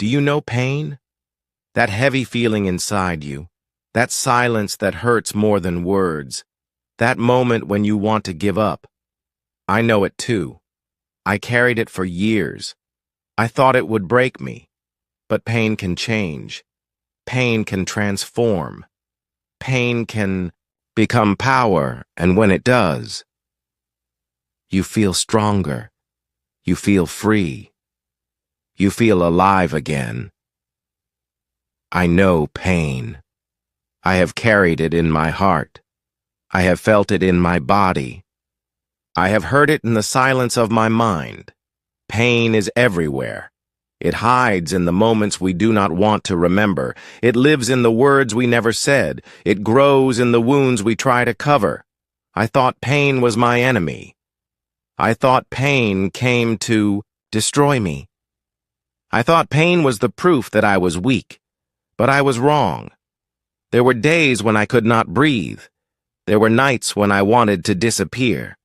Do you know pain? That heavy feeling inside you, that silence that hurts more than words, that moment when you want to give up. I know it too. I carried it for years. I thought it would break me. But pain can change. Pain can transform. Pain can become power, and when it does, you feel stronger. You feel free. You feel alive again. I know pain. I have carried it in my heart. I have felt it in my body. I have heard it in the silence of my mind. Pain is everywhere. It hides in the moments we do not want to remember. It lives in the words we never said. It grows in the wounds we try to cover. I thought pain was my enemy. I thought pain came to destroy me. I thought pain was the proof that I was weak. But I was wrong. There were days when I could not breathe. There were nights when I wanted to disappear.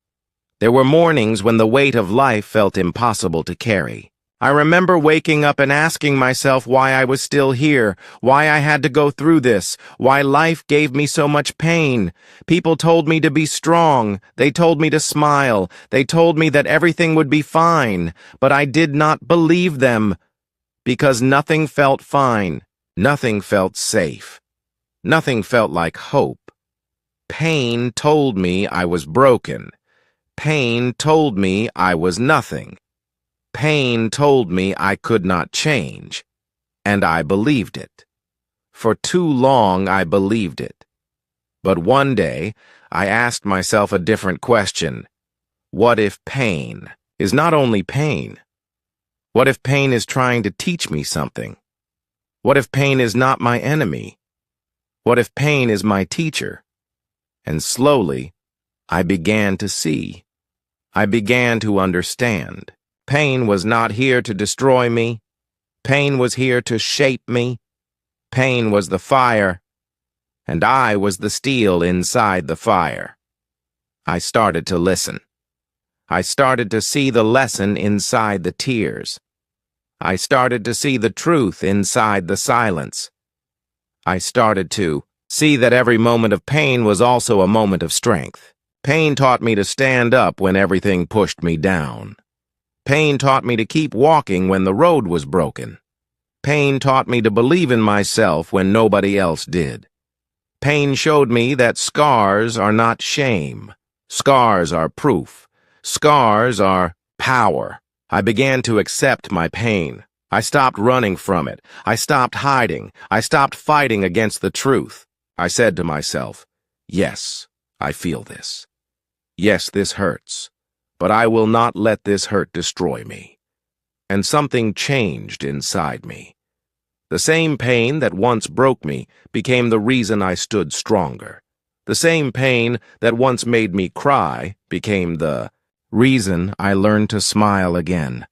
There were mornings when the weight of life felt impossible to carry. I remember waking up and asking myself why I was still here, why I had to go through this, why life gave me so much pain. People told me to be strong. They told me to smile. They told me that everything would be fine. But I did not believe them, because nothing felt fine. Nothing felt safe. Nothing felt like hope. Pain told me I was broken. Pain told me I was nothing. Pain told me I could not change. And I believed it. For too long I believed it. But one day I asked myself a different question. What if pain is not only pain? What if pain is trying to teach me something? What if pain is not my enemy? What if pain is my teacher? And slowly, I began to see. I began to understand. Pain was not here to destroy me. Pain was here to shape me. Pain was the fire, and I was the steel inside the fire. I started to listen. I started to see the lesson inside the tears. I started to see the truth inside the silence. I started to see that every moment of pain was also a moment of strength. Pain taught me to stand up when everything pushed me down. Pain taught me to keep walking when the road was broken. Pain taught me to believe in myself when nobody else did. Pain showed me that scars are not shame. Scars are proof. Scars are power. I began to accept my pain. I stopped running from it. I stopped hiding. I stopped fighting against the truth. I said to myself, yes, I feel this. Yes, this hurts. But I will not let this hurt destroy me. And something changed inside me. The same pain that once broke me became the reason I stood stronger. The same pain that once made me cry became the reason I learned to smile again.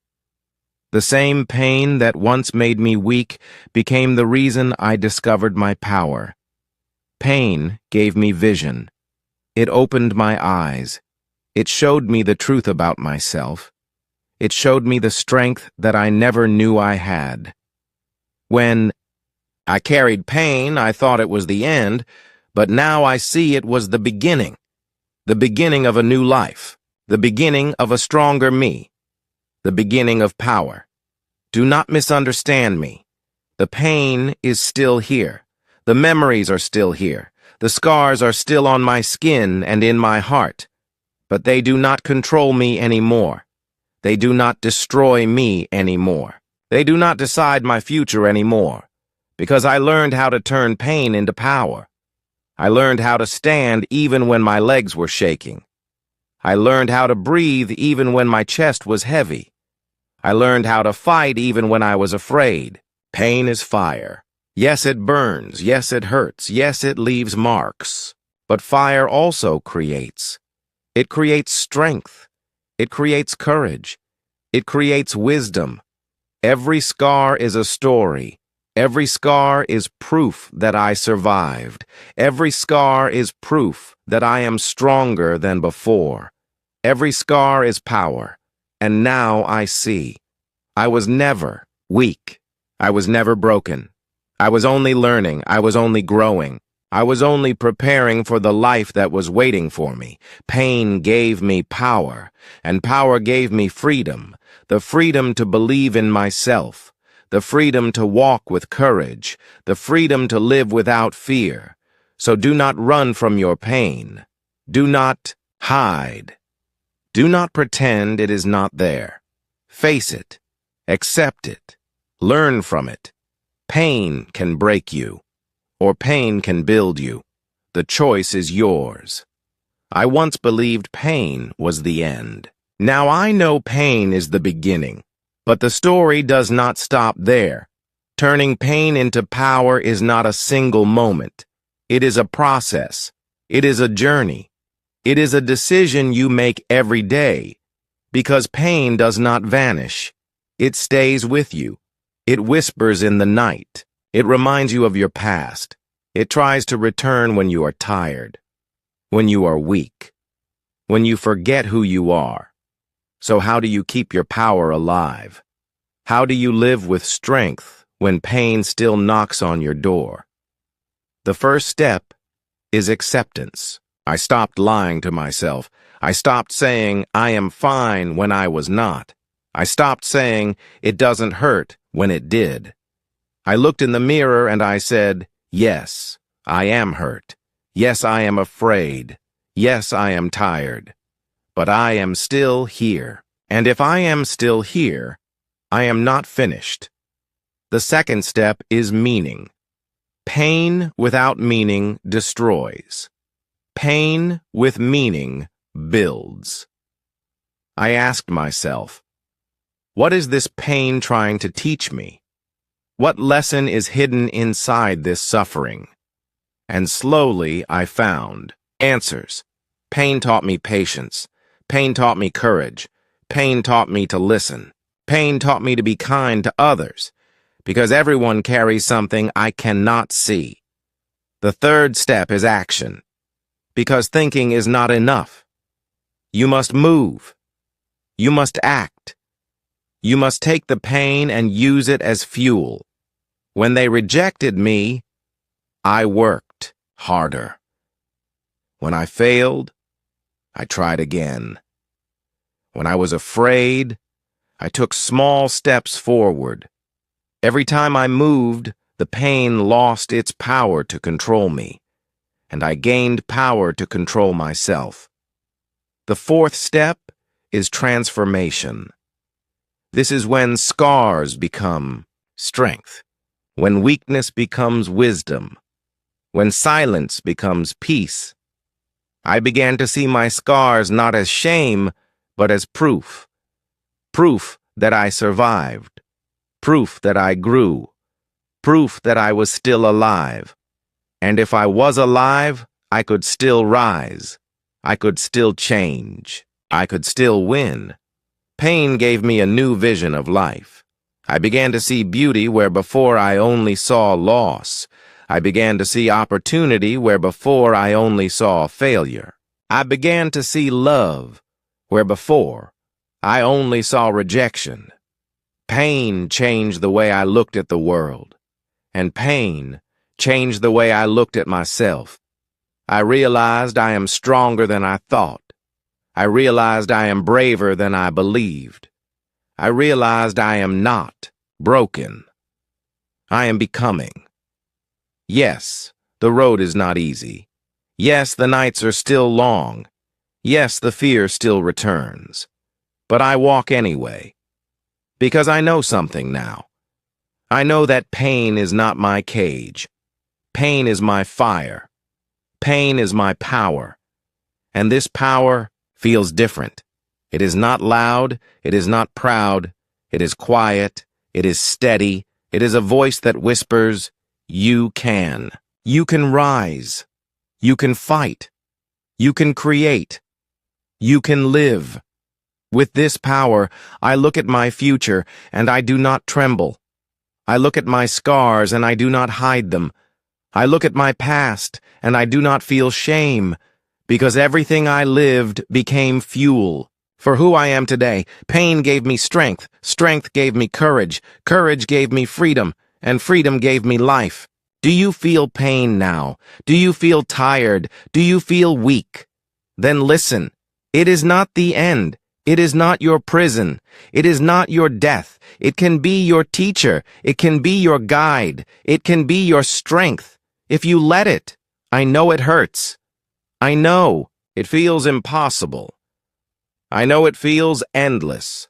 The same pain that once made me weak became the reason I discovered my power. Pain gave me vision. It opened my eyes. It showed me the truth about myself. It showed me the strength that I never knew I had. When I carried pain, I thought it was the end, but now I see it was the beginning of a new life, the beginning of a stronger me, the beginning of power. Do not misunderstand me. The pain is still here. The memories are still here. The scars are still on my skin and in my heart. But they do not control me anymore. They do not destroy me anymore. They do not decide my future anymore. Because I learned how to turn pain into power. I learned how to stand even when my legs were shaking. I learned how to breathe even when my chest was heavy. I learned how to fight even when I was afraid. Pain is fire. Yes, it burns. Yes, it hurts. Yes, it leaves marks. But fire also creates. It creates strength. It creates courage. It creates wisdom. Every scar is a story. Every scar is proof that I survived. Every scar is proof that I am stronger than before. Every scar is power. And now I see. I was never weak. I was never broken. I was only learning. I was only growing. I was only preparing for the life that was waiting for me. Pain gave me power, and power gave me freedom. The freedom to believe in myself. The freedom to walk with courage. The freedom to live without fear. So do not run from your pain. Do not hide. Do not pretend it is not there. Face it. Accept it. Learn from it. Pain can break you, or pain can build you. The choice is yours. I once believed pain was the end. Now I know pain is the beginning, but the story does not stop there. Turning pain into power is not a single moment. It is a process. It is a journey. It is a decision you make every day, because pain does not vanish. It stays with you. It whispers in the night. It reminds you of your past. It tries to return when you are tired, when you are weak, when you forget who you are. So how do you keep your power alive? How do you live with strength when pain still knocks on your door? The first step is acceptance. I stopped lying to myself. I stopped saying I am fine when I was not. I stopped saying it doesn't hurt when it did. I looked in the mirror and I said, yes, I am hurt. Yes, I am afraid. Yes, I am tired. But I am still here. And if I am still here, I am not finished. The second step is meaning. Pain without meaning destroys. Pain with meaning builds. I asked myself, what is this pain trying to teach me? What lesson is hidden inside this suffering? And slowly I found answers. Pain taught me patience. Pain taught me courage. Pain taught me to listen. Pain taught me to be kind to others, because everyone carries something I cannot see. The third step is action, because thinking is not enough. You must move. You must act. You must take the pain and use it as fuel. When they rejected me, I worked harder. When I failed, I tried again. When I was afraid, I took small steps forward. Every time I moved, the pain lost its power to control me, and I gained power to control myself. The fourth step is transformation. This is when scars become strength, when weakness becomes wisdom, when silence becomes peace. I began to see my scars not as shame, but as proof. Proof that I survived. Proof that I grew. Proof that I was still alive. And if I was alive, I could still rise. I could still change. I could still win. Pain gave me a new vision of life. I began to see beauty where before I only saw loss. I began to see opportunity where before I only saw failure. I began to see love where before I only saw rejection. Pain changed the way I looked at the world, and pain changed the way I looked at myself. I realized I am stronger than I thought. I realized I am braver than I believed. I realized I am not broken. I am becoming. Yes, the road is not easy. Yes, the nights are still long. Yes, the fear still returns. But I walk anyway, because I know something now. I know that pain is not my cage. Pain is my fire. Pain is my power. And this power feels different. It is not loud. It is not proud. It is quiet. It is steady. It is a voice that whispers, you can. You can rise. You can fight. You can create. You can live. With this power, I look at my future, and I do not tremble. I look at my scars, and I do not hide them. I look at my past, and I do not feel shame, because everything I lived became fuel. For who I am today, pain gave me strength, strength gave me courage, courage gave me freedom, and freedom gave me life. Do you feel pain now? Do you feel tired? Do you feel weak? Then listen. It is not the end. It is not your prison. It is not your death. It can be your teacher. It can be your guide. It can be your strength. If you let it. I know it hurts. I know it feels impossible. I know it feels endless.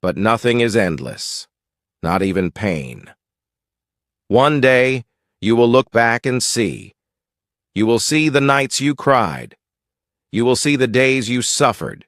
But nothing is endless. Not even pain. One day, you will look back and see. You will see the nights you cried. You will see the days you suffered.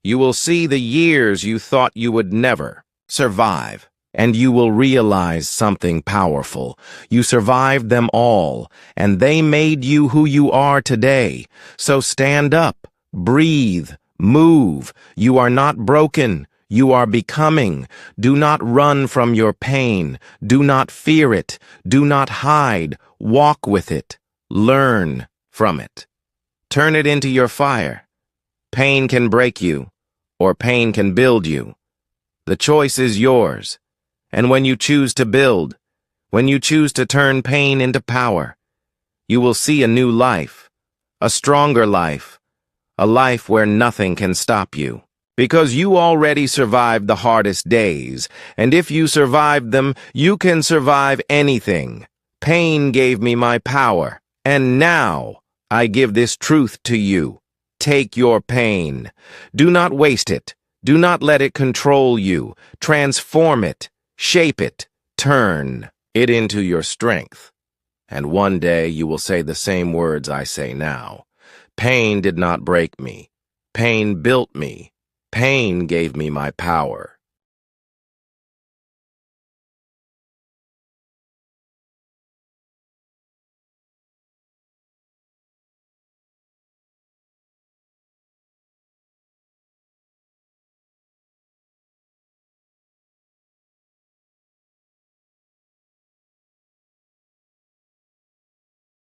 You will see the years you thought you would never survive. And you will realize something powerful. You survived them all, and they made you who you are today. So stand up, breathe, move. You are not broken. You are becoming. Do not run from your pain. Do not fear it. Do not hide. Walk with it. Learn from it. Turn it into your fire. Pain can break you, or pain can build you. The choice is yours. And when you choose to build, when you choose to turn pain into power, you will see a new life, a stronger life, a life where nothing can stop you. Because you already survived the hardest days, and if you survived them, you can survive anything. Pain gave me my power, and now I give this truth to you. Take your pain. Do not waste it. Do not let it control you. Transform it. Shape it. Turn it into your strength. And one day you will say the same words I say now. Pain did not break me. Pain built me. Pain gave me my power.